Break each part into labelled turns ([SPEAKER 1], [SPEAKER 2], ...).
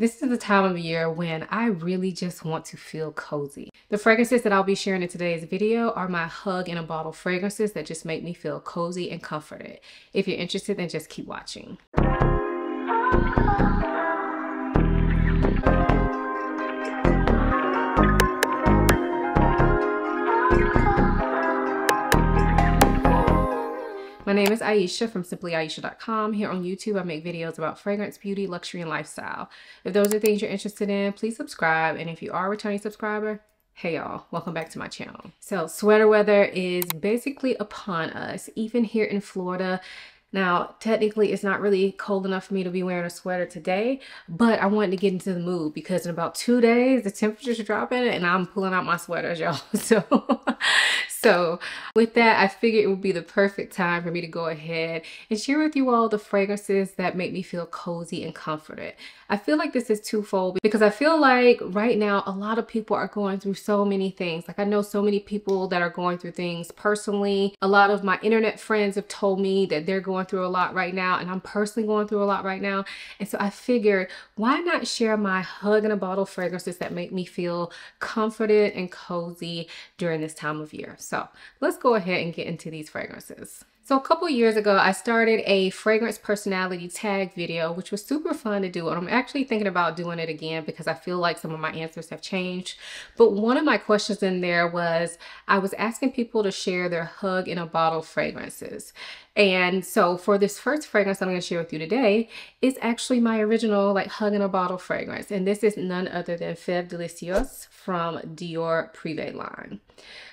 [SPEAKER 1] This is the time of year when I really just want to feel cozy. The fragrances that I'll be sharing in today's video are my hug in a bottle fragrances that just make me feel cozy and comforted. If you're interested, then just keep watching. My name is Ayesha from simplyayesha.com. Here on YouTube, I make videos about fragrance, beauty, luxury, and lifestyle. If those are things you're interested in, please subscribe. And if you are a returning subscriber, hey y'all, welcome back to my channel. So sweater weather is basically upon us, even here in Florida. Now, technically, it's not really cold enough for me to be wearing a sweater today, but I wanted to get into the mood because in about 2 days, the temperature's dropping and I'm pulling out my sweaters, y'all. So with that, I figured it would be the perfect time for me to go ahead and share with you all the fragrances that make me feel cozy and comforted. I feel like this is twofold because I feel like right now, a lot of people are going through so many things. Like I know so many people that are going through things personally. A lot of my internet friends have told me that they're going through a lot right now, and I'm personally going through a lot right now. And so I figured, why not share my hug in a bottle fragrances that make me feel comforted and cozy during this time of year. So let's go ahead and get into these fragrances. So a couple years ago, I started a fragrance personality tag video, which was super fun to do. And I'm actually thinking about doing it again because I feel like some of my answers have changed. But one of my questions in there was, I was asking people to share their hug in a bottle fragrances. And so for this first fragrance I'm going to share with you today is actually my original like hug in a bottle fragrance. And this is none other than Feve Delicieuse from Dior Privé line.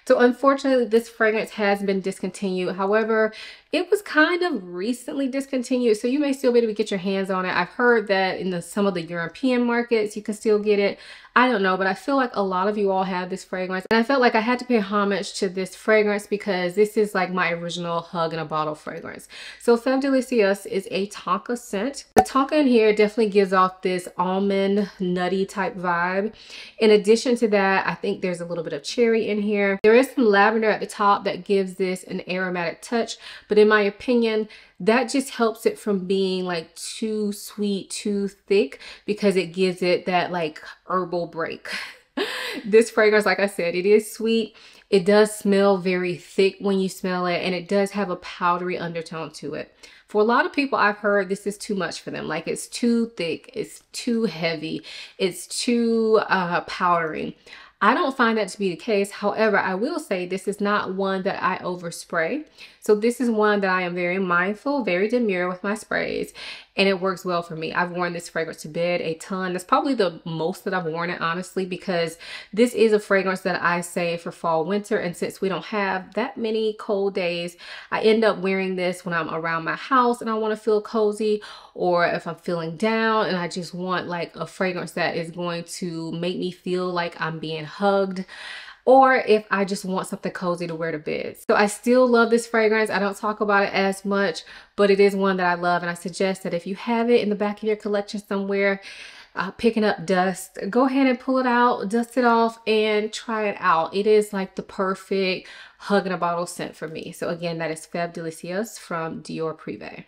[SPEAKER 1] So unfortunately, this fragrance has been discontinued. However, it was kind of recently discontinued, so you may still be able to get your hands on it. I've heard that in some of the European markets, you can still get it. I don't know, but I feel like a lot of you all have this fragrance. And I felt like I had to pay homage to this fragrance because this is like my original hug in a bottle fragrance. So Feve Delicieuse is a tonka scent. The tonka in here definitely gives off this almond nutty type vibe. In addition to that, I think there's a little bit of cherry in here. There is some lavender at the top that gives this an aromatic touch, but in my opinion, that just helps it from being like too sweet, too thick, because it gives it that like herbal break. This fragrance, like I said, it is sweet. It does smell very thick when you smell it, and it does have a powdery undertone to it. For a lot of people, I've heard this is too much for them. Like it's too thick, it's too heavy, it's too powdery. I don't find that to be the case. However, I will say this is not one that I overspray. So this is one that I am very mindful, very demure with my sprays, and it works well for me. I've worn this fragrance to bed a ton. That's probably the most that I've worn it, honestly, because this is a fragrance that I save for fall, winter. And since we don't have that many cold days, I end up wearing this when I'm around my house and I want to feel cozy, or if I'm feeling down and I just want like a fragrance that is going to make me feel like I'm being hugged, or if I just want something cozy to wear to bed. So I still love this fragrance. I don't talk about it as much, but it is one that I love. And I suggest that if you have it in the back of your collection somewhere, picking up dust, go ahead and pull it out, dust it off, and try it out. It is like the perfect hug in a bottle scent for me. So again, that is Feve Delicieuse from Dior Privé.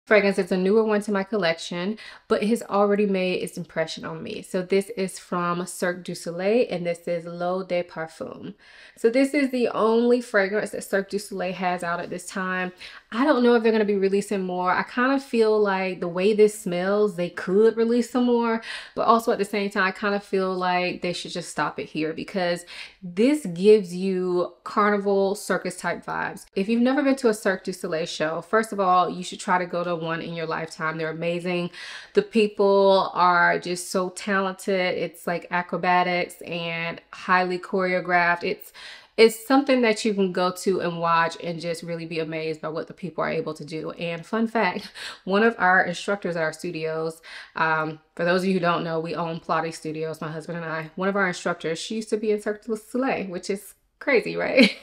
[SPEAKER 1] Fragrance is a newer one to my collection, but it has already made its impression on me. So this is from Cirque du Soleil, and this is L'Eau de Parfum. So this is the only fragrance that Cirque du Soleil has out at this time. I don't know if they're going to be releasing more. I kind of feel like the way this smells, they could release some more, but also at the same time, I kind of feel like they should just stop it here because this gives you carnival circus type vibes. If you've never been to a Cirque du Soleil show, first of all, you should try to go to one in your lifetime. They're amazing. The people are just so talented. It's like acrobatics and highly choreographed. It's something that you can go to and watch and just really be amazed by what the people are able to do. And fun fact, one of our instructors at our studios, for those of you who don't know, we own Pilates studios, my husband and I. One of our instructors, she used to be in Cirque du Soleil, which is crazy, right?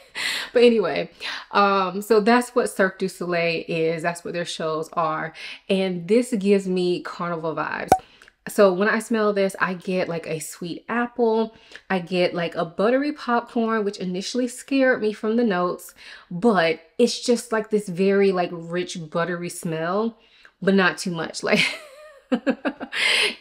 [SPEAKER 1] But anyway, so that's what Cirque du Soleil is. That's what their shows are. And this gives me carnival vibes. So when I smell this, I get like a sweet apple. I get like a buttery popcorn, which initially scared me from the notes, but it's just like this very like rich buttery smell, but not too much. Like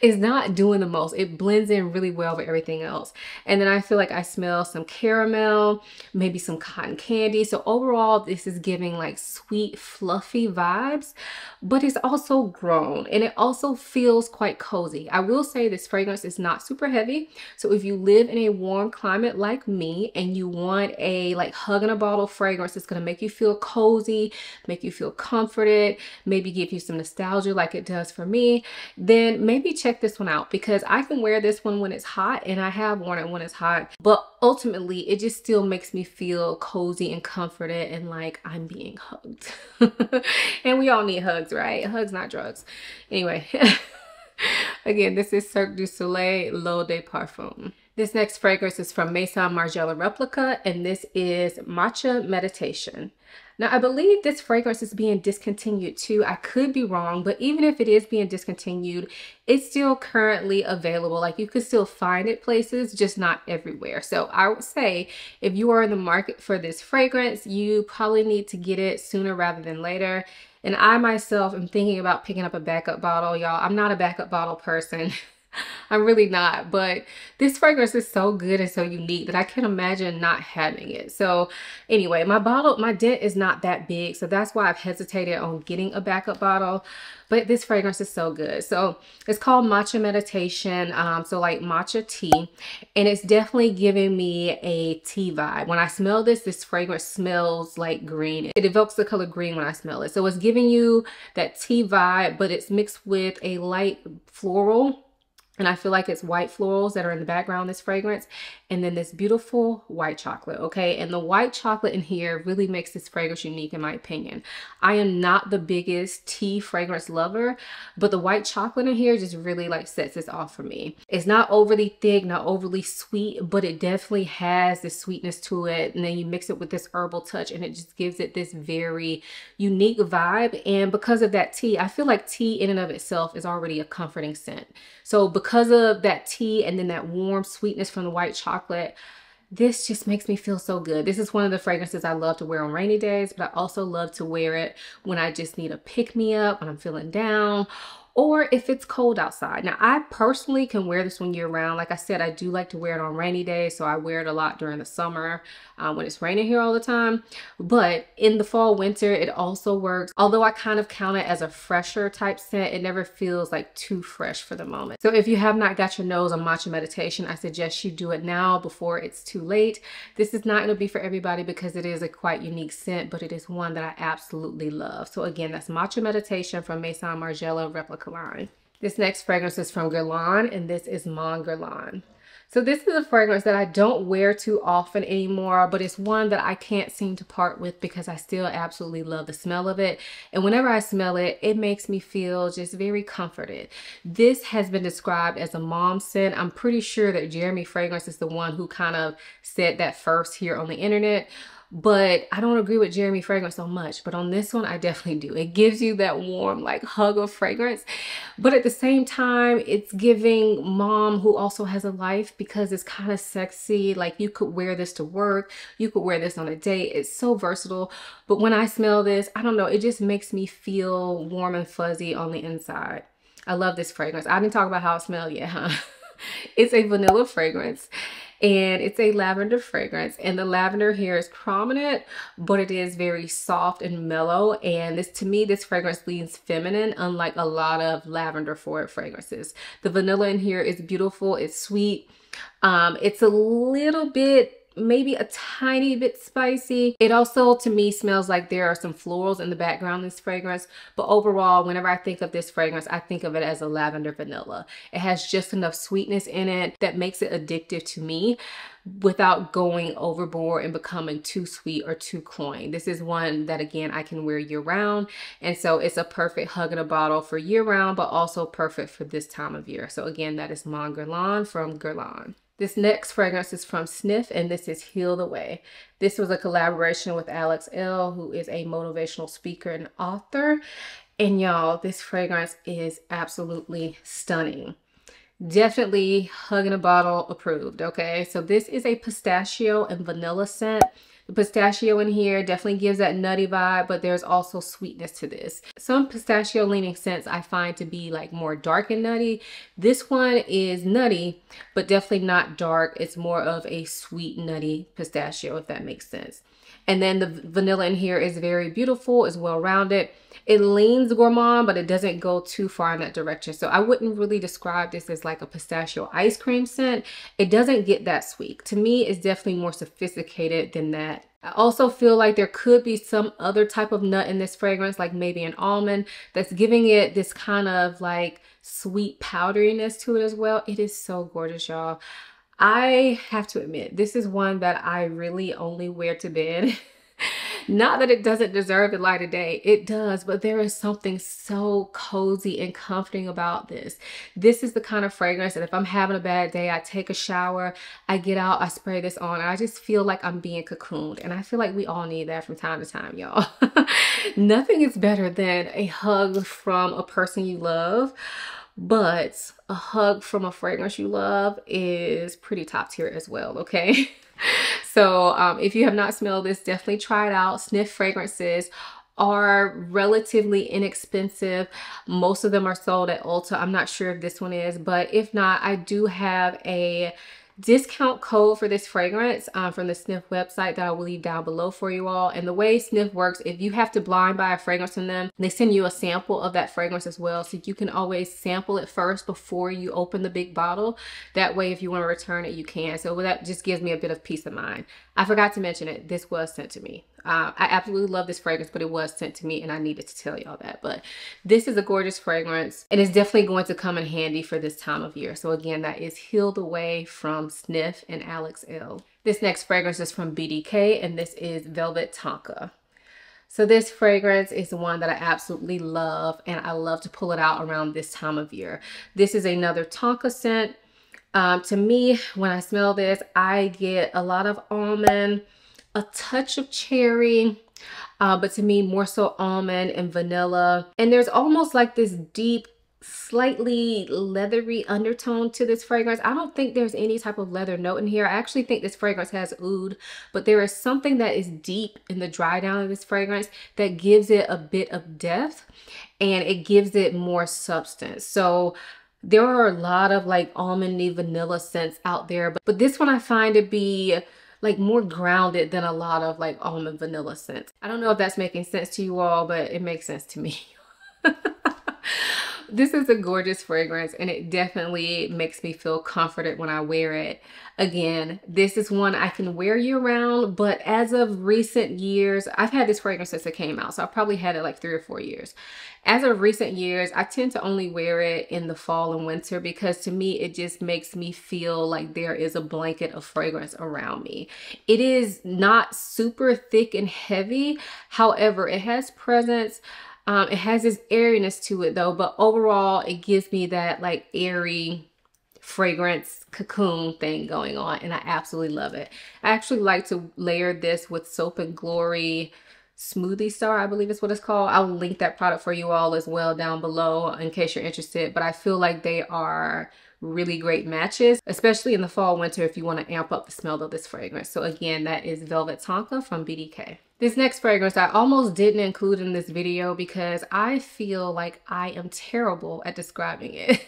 [SPEAKER 1] is not doing the most. It blends in really well with everything else. And then I feel like I smell some caramel, maybe some cotton candy. So overall, this is giving like sweet, fluffy vibes, but it's also grown and it also feels quite cozy. I will say this fragrance is not super heavy. So if you live in a warm climate like me and you want a like hug in a bottle fragrance that's going to make you feel cozy, make you feel comforted, maybe give you some nostalgia like it does for me, then maybe check this one out, because I can wear this one when it's hot and I have worn it when it's hot, but ultimately it just still makes me feel cozy and comforted and like I'm being hugged. And we all need hugs, right? Hugs, not drugs. Anyway, again, this is Cirque du Soleil L'Eau de Parfum. This next fragrance is from Maison Margiela Replica, and this is Matcha Meditation. Now, I believe this fragrance is being discontinued too. I could be wrong, but even if it is being discontinued, it's still currently available. Like, you could still find it places, just not everywhere. So I would say if you are in the market for this fragrance, you probably need to get it sooner rather than later. And I myself am thinking about picking up a backup bottle, y'all. I'm not a backup bottle person. I'm really not, but this fragrance is so good and so unique that I can't imagine not having it. So anyway, my dent is not that big, so that's why I've hesitated on getting a backup bottle, but this fragrance is so good. So it's called Matcha Meditation, so like matcha tea, and it's definitely giving me a tea vibe. When I smell this, this fragrance smells like green. It evokes the color green when I smell it. So it's giving you that tea vibe, but it's mixed with a light floral. And I feel like it's white florals that are in the background, this fragrance. And then this beautiful white chocolate, okay? And the white chocolate in here really makes this fragrance unique in my opinion. I am not the biggest tea fragrance lover, but the white chocolate in here just really like sets this off for me. It's not overly thick, not overly sweet, but it definitely has this sweetness to it. And then you mix it with this herbal touch and it just gives it this very unique vibe. And because of that tea, I feel like tea in and of itself is already a comforting scent. So because of that tea and then that warm sweetness from the white chocolate, this just makes me feel so good. This is one of the fragrances I love to wear on rainy days, but I also love to wear it when I just need a pick-me-up, when I'm feeling down, or if it's cold outside. Now, I personally can wear this one year round. Like I said, I do like to wear it on rainy days, so I wear it a lot during the summer when it's raining here all the time. But in the fall, winter, it also works. Although I kind of count it as a fresher type scent, it never feels like too fresh for the moment. So if you have not got your nose on Matcha Meditation, I suggest you do it now before it's too late. This is not going to be for everybody because it is a quite unique scent, but it is one that I absolutely love. So again, that's Matcha Meditation from Maison Margiela Replica line. This next fragrance is from Guerlain, and this is Mon Guerlain. So this is a fragrance that I don't wear too often anymore, but it's one that I can't seem to part with because I still absolutely love the smell of it. And whenever I smell it, it makes me feel just very comforted. This has been described as a mom scent. I'm pretty sure that Jeremy Fragrance is the one who kind of said that first here on the internet. But I don't agree with Jeremy Fragrance so much, but on this one I definitely do. It gives you that warm like hug of fragrance, but at the same time it's giving mom who also has a life, because it's kind of sexy. Like, you could wear this to work, you could wear this on a date. It's so versatile. But when I smell this, I don't know, it just makes me feel warm and fuzzy on the inside. I love this fragrance. I didn't talk about how it smells yet, huh? It's a vanilla fragrance. And it's a lavender fragrance, and the lavender here is prominent, but it is very soft and mellow. And this, to me, this fragrance leans feminine, unlike a lot of lavender forward fragrances. The vanilla in here is beautiful. It's sweet. It's a little bit, maybe a tiny bit spicy. It also, to me, smells like there are some florals in the background in this fragrance. But overall, whenever I think of this fragrance, I think of it as a lavender vanilla. It has just enough sweetness in it that makes it addictive to me without going overboard and becoming too sweet or too cloying. This is one that, again, I can wear year round. And so it's a perfect hug in a bottle for year round, but also perfect for this time of year. So again, that is Mon Guerlain from Guerlain. This next fragrance is from Sniff, and this is Heal the Way. This was a collaboration with Alex L., who is a motivational speaker and author. And y'all, this fragrance is absolutely stunning. Definitely hug in a bottle approved, okay? So this is a pistachio and vanilla scent. The pistachio in here definitely gives that nutty vibe, but there's also sweetness to this. Some pistachio leaning scents I find to be like more dark and nutty. This one is nutty, but definitely not dark. It's more of a sweet nutty pistachio, if that makes sense. And then the vanilla in here is very beautiful, is well-rounded. It leans gourmand, but it doesn't go too far in that direction. So I wouldn't really describe this as like a pistachio ice cream scent. It doesn't get that sweet. To me, it's definitely more sophisticated than that. I also feel like there could be some other type of nut in this fragrance, like maybe an almond, that's giving it this kind of like sweet powderiness to it as well. It is so gorgeous, y'all. I have to admit, this is one that I really only wear to bed. Not that it doesn't deserve the light of day. It does, but there is something so cozy and comforting about this. This is the kind of fragrance that if I'm having a bad day, I take a shower, I get out, I spray this on, and I just feel like I'm being cocooned. And I feel like we all need that from time to time, y'all. Nothing is better than a hug from a person you love. But a hug from a fragrance you love is pretty top tier as well, okay? So if you have not smelled this, definitely try it out. Sniff fragrances are relatively inexpensive. Most of them are sold at Ulta. I'm not sure if this one is, but if not, I do have a discount code for this fragrance from the Sniff website that I will leave down below for you all. And the way Sniff works, if you have to blind buy a fragrance from them, they send you a sample of that fragrance as well, so you can always sample it first before you open the big bottle. That way, if you want to return it, you can. So that just gives me a bit of peace of mind. I forgot to mention it. This was sent to me. I absolutely love this fragrance, but it was sent to me and I needed to tell y'all that. But this is a gorgeous fragrance and it's definitely going to come in handy for this time of year. So again, that is Healed Away from Sniff and Alex L. This next fragrance is from BDK and this is Velvet Tonka. So this fragrance is one that I absolutely love and I love to pull it out around this time of year. This is another Tonka scent. To me, when I smell this, I get a lot of almond, a touch of cherry, but to me more so almond and vanilla. And there's almost like this deep, slightly leathery undertone to this fragrance. I don't think there's any type of leather note in here. I actually think this fragrance has oud, but there is something that is deep in the dry down of this fragrance that gives it a bit of depth and it gives it more substance. So there are a lot of like almondy vanilla scents out there, but this one I find to be like more grounded than a lot of like almond vanilla scents. I don't know if that's making sense to you all, but it makes sense to me. This is a gorgeous fragrance and it definitely makes me feel comforted when I wear it. Again, this is one I can wear year round, but as of recent years, I've had this fragrance since it came out, so I've probably had it like 3 or 4 years. As of recent years, I tend to only wear it in the fall and winter because to me, it just makes me feel like there is a blanket of fragrance around me. It is not super thick and heavy. However, it has presence. It has this airiness to it though, but overall it gives me that like airy fragrance cocoon thing going on and I absolutely love it. I actually like to layer this with Soap and Glory Smoothie Star, I believe is what it's called. I'll link that product for you all as well down below in case you're interested, but I feel like they are really great matches, especially in the fall winter if you want to amp up the smell of this fragrance. So again, that is Velvet Tonka from BDK. This next fragrance I almost didn't include in this video because I feel like I am terrible at describing it.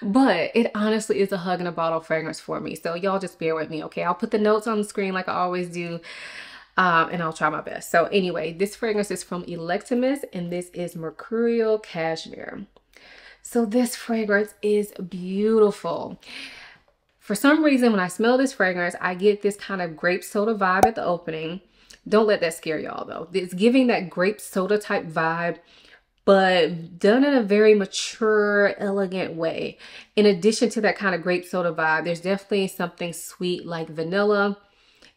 [SPEAKER 1] But it honestly is a hug in a bottle fragrance for me. So y'all just bear with me, okay? I'll put the notes on the screen like I always do. And I'll try my best. So anyway, this fragrance is from Electimus and this is Mercurial Cashmere. So this fragrance is beautiful. For some reason, when I smell this fragrance, I get this kind of grape soda vibe at the opening. Don't let that scare y'all though. It's giving that grape soda type vibe, but done in a very mature, elegant way. In addition to that kind of grape soda vibe, there's definitely something sweet like vanilla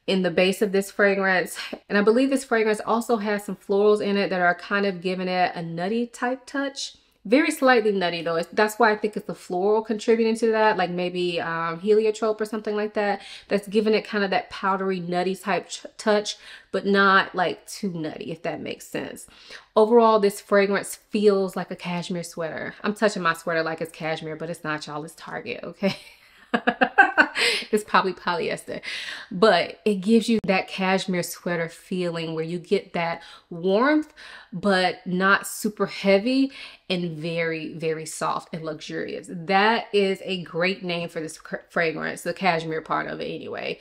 [SPEAKER 1] in the base of this fragrance. And I believe this fragrance also has some florals in it that are kind of giving it a nutty type touch. Very slightly nutty though. That's why I think it's the floral contributing to that, like maybe heliotrope or something like that. That's giving it kind of that powdery nutty type touch, but not like too nutty, if that makes sense. Overall, this fragrance feels like a cashmere sweater. I'm touching my sweater like it's cashmere, but it's not, y'all. It's Target, okay? It's probably polyester, but it gives you that cashmere sweater feeling where you get that warmth, but not super heavy, and very, very soft and luxurious. That is a great name for this fragrance, the cashmere part of it anyway.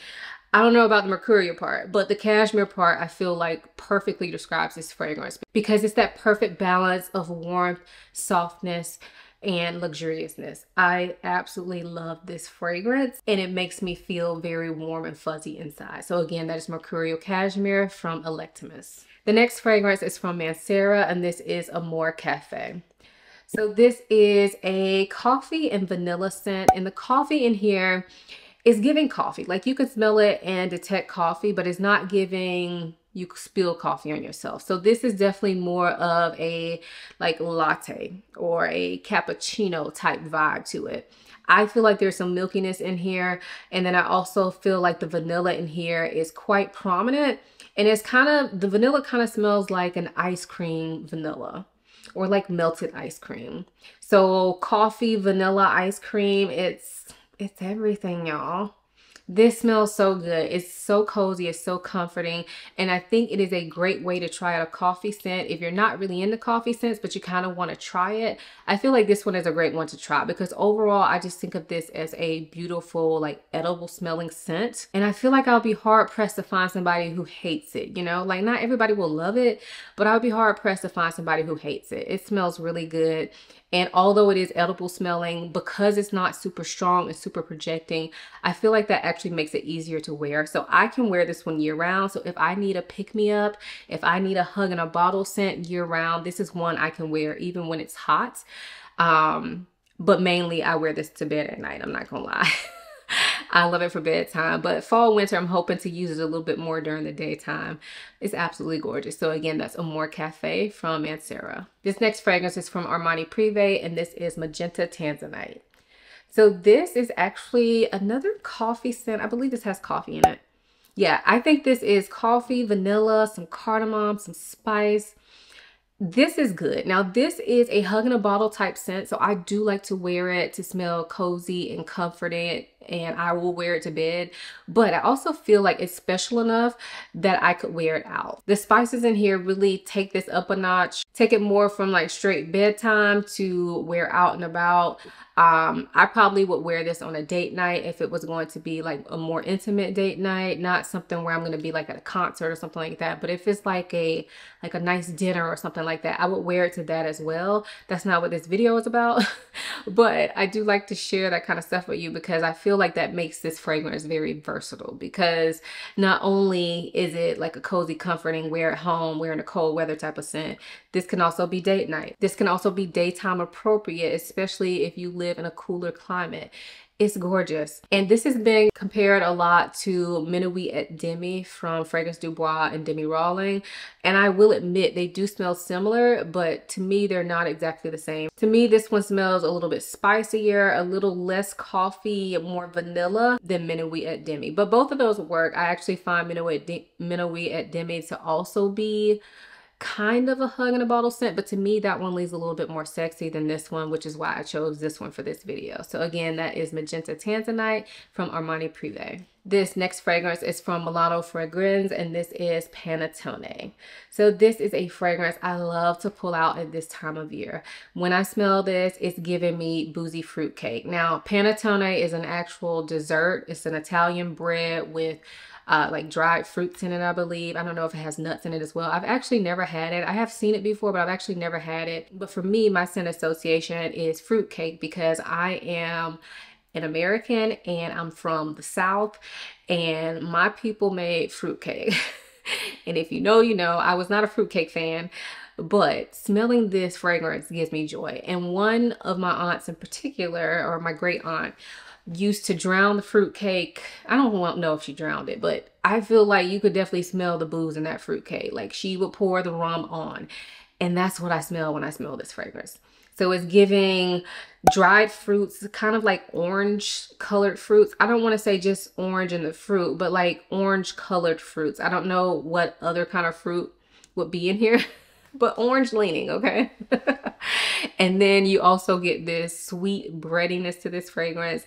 [SPEAKER 1] I don't know about the mercurial part, but the cashmere part I feel like perfectly describes this fragrance because it's that perfect balance of warmth, softness, and luxuriousness. I absolutely love this fragrance and it makes me feel very warm and fuzzy inside. So again, that is Mercurial Cashmere from Electimus. The next fragrance is from Mancera and this is Amore Cafe. So this is a coffee and vanilla scent, and the coffee in here is giving coffee. Like you can smell it and detect coffee, but it's not giving you spill coffee on yourself. So this is definitely more of a like latte or a cappuccino type vibe to it. I feel like there's some milkiness in here. And then I also feel like the vanilla in here is quite prominent. And it's kind of, the vanilla kind of smells like an ice cream vanilla or like melted ice cream. So coffee, vanilla, ice cream, it's everything, y'all. This smells so good. It's so cozy. It's so comforting. And I think it is a great way to try out a coffee scent. If you're not really into coffee scents, but you kind of want to try it, I feel like this one is a great one to try because overall, I just think of this as a beautiful, like edible smelling scent. And I feel like I'll be hard pressed to find somebody who hates it, you know, like not everybody will love it, but I'll be hard pressed to find somebody who hates it. It smells really good. And although it is edible smelling, because it's not super strong and super projecting, I feel like that actually makes it easier to wear. So I can wear this one year round. So if I need a pick-me-up, if I need a hug in a bottle scent year round, this is one I can wear even when it's hot. But mainly I wear this to bed at night, I'm not gonna lie. I love it for bedtime, but fall, winter, I'm hoping to use it a little bit more during the daytime. It's absolutely gorgeous. So again, that's Amore Cafe from Mancera. This next fragrance is from Armani Privé, and this is Magenta Tanzanite. So this is actually another coffee scent. I believe this has coffee in it. Yeah, I think this is coffee, vanilla, some cardamom, some spice. This is good. Now, this is a hug in a bottle type scent, so I do like to wear it to smell cozy and comforted, and I will wear it to bed. But I also feel like it's special enough that I could wear it out. The spices in here really take this up a notch, take it more from like straight bedtime to wear out and about. I probably would wear this on a date night if it was going to be like a more intimate date night, not something where I'm going to be like at a concert or something like that. But if it's like a nice dinner or something like that, I would wear it to that as well. That's not what this video is about, but I do like to share that kind of stuff with you because I feel like that makes this fragrance very versatile, because not only is it like a cozy, comforting, wear at home, wear in a cold weather type of scent, this can also be date night. This can also be daytime appropriate, especially if you live in a cooler climate. It's gorgeous. And this has been compared a lot to Minuit et Demi from Fragrance Du Bois and Demi Rawling. And I will admit they do smell similar, but to me, they're not exactly the same. To me, this one smells a little bit spicier, a little less coffee, more vanilla than Minuit et Demi. But both of those work. I actually find Minuit et Demi to also be kind of a hug in a bottle scent, but to me that one leaves a little bit more sexy than this one, which is why I chose this one for this video. So again, that is Magenta Tanzanite from Armani Privé. This next fragrance is from Milano Fragrance, and this is Panettone. So this is a fragrance I love to pull out at this time of year. When I smell this, it's giving me boozy fruitcake. Now, Panettone is an actual dessert. It's an Italian bread with like dried fruits in it, I believe. I don't know if it has nuts in it as well. I've actually never had it. I have seen it before, but I've actually never had it. But for me, my scent association is fruitcake because I am an American and I'm from the South, and my people made fruitcake. And if you know, you know, I was not a fruitcake fan, but smelling this fragrance gives me joy. And one of my aunts in particular, or my great aunt, used to drown the fruitcake. I don't know if she drowned it, but I feel like you could definitely smell the booze in that fruitcake. Like she would pour the rum on, and that's what I smell when I smell this fragrance. So it's giving dried fruits, kind of like orange colored fruits. I don't want to say just orange in the fruit, but like orange colored fruits. I don't know what other kind of fruit would be in here, but orange leaning, okay? And then you also get this sweet breadiness to this fragrance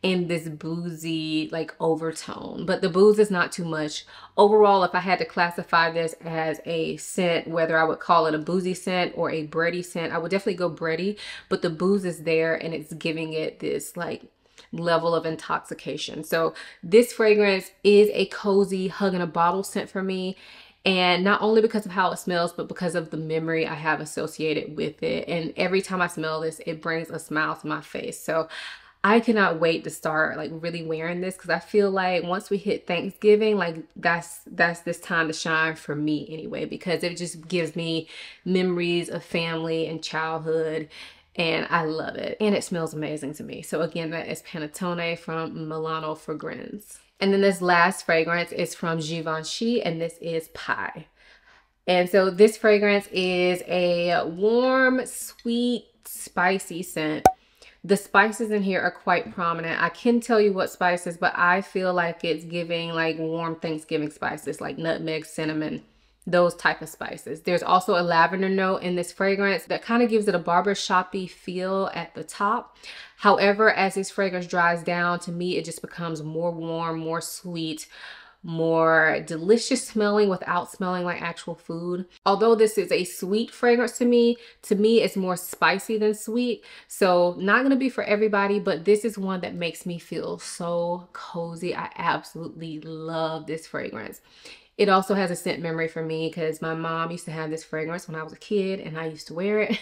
[SPEAKER 1] and this boozy like overtone, but the booze is not too much. Overall, if I had to classify this as a scent, whether I would call it a boozy scent or a bready scent, I would definitely go bready, but the booze is there and it's giving it this like level of intoxication. So this fragrance is a cozy hug in a bottle scent for me. And not only because of how it smells, but because of the memory I have associated with it. And every time I smell this, it brings a smile to my face. So I cannot wait to start like really wearing this, because I feel like once we hit Thanksgiving, like that's this time to shine for me anyway, because it just gives me memories of family and childhood, and I love it. And it smells amazing to me. So again, that is Panettone from Milano Fragrance. And then this last fragrance is from Givenchy, and this is Pie. And so this fragrance is a warm, sweet, spicy scent. The spices in here are quite prominent. I can tell you what spices, but I feel like it's giving like warm Thanksgiving spices, like nutmeg, cinnamon, those type of spices. There's also a lavender note in this fragrance that kind of gives it a barbershop-y feel at the top. However, as this fragrance dries down, to me, it just becomes more warm, more sweet, more delicious smelling without smelling like actual food. Although this is a sweet fragrance to me it's more spicy than sweet. So not gonna be for everybody, but this is one that makes me feel so cozy. I absolutely love this fragrance. It also has a scent memory for me because my mom used to have this fragrance when I was a kid and I used to wear it.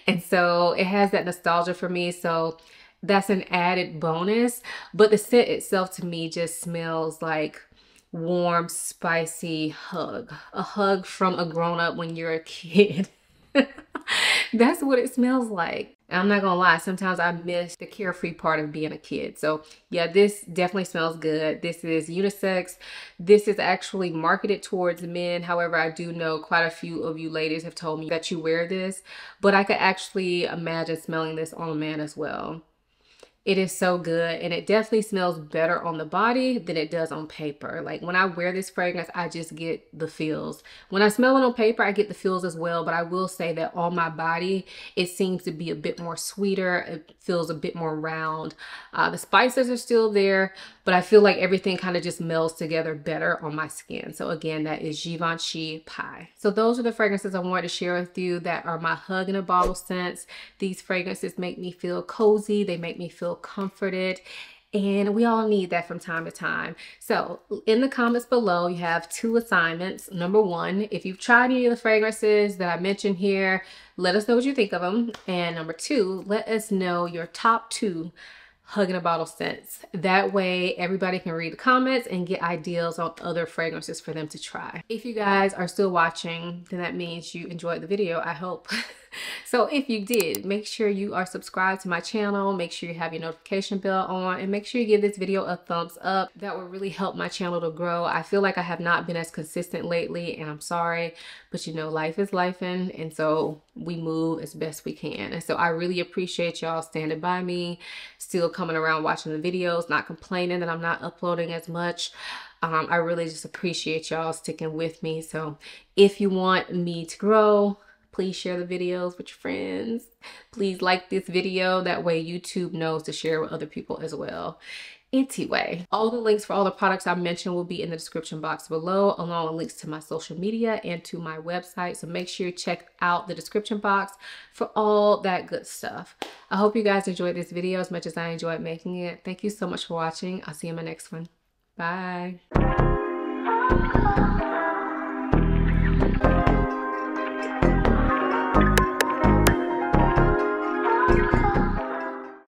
[SPEAKER 1] And so it has that nostalgia for me. So that's an added bonus, but the scent itself to me just smells like warm, spicy hug. A hug from a grown-up when you're a kid. That's what it smells like. And I'm not gonna lie, sometimes I miss the carefree part of being a kid. So yeah, this definitely smells good. This is unisex. This is actually marketed towards men. However, I do know quite a few of you ladies have told me that you wear this, but I could actually imagine smelling this on a man as well. It is so good, and it definitely smells better on the body than it does on paper. Like when I wear this fragrance, I just get the feels. When I smell it on paper, I get the feels as well, but I will say that on my body, it seems to be a bit more sweeter. It feels a bit more round. The spices are still there, but I feel like everything kind of just melds together better on my skin. So again, that is Givenchy Pie. So those are the fragrances I wanted to share with you that are my hug in a bottle scents. These fragrances make me feel cozy. They make me feel comforted, and we all need that from time to time. So in the comments below, you have 2 assignments. Number 1, if you've tried any of the fragrances that I mentioned here, let us know what you think of them. And number 2, let us know your top 2 hug in a bottle scents. That way everybody can read the comments and get ideas on other fragrances for them to try. If you guys are still watching, then that means you enjoyed the video, I hope. So if you did, make sure you are subscribed to my channel, make sure you have your notification bell on, and make sure you give this video a thumbs up. That will really help my channel to grow. I feel like I have not been as consistent lately, and I'm sorry, but you know, life is lifing, and so we move as best we can. And so I really appreciate y'all standing by me, still coming around watching the videos, not complaining that I'm not uploading as much. I really just appreciate y'all sticking with me. So if you want me to grow, please share the videos with your friends. Please like this video. That way YouTube knows to share with other people as well. Anyway, all the links for all the products I mentioned will be in the description box below, along with links to my social media and to my website. So make sure you check out the description box for all that good stuff. I hope you guys enjoyed this video as much as I enjoyed making it. Thank you so much for watching. I'll see you in my next one. Bye.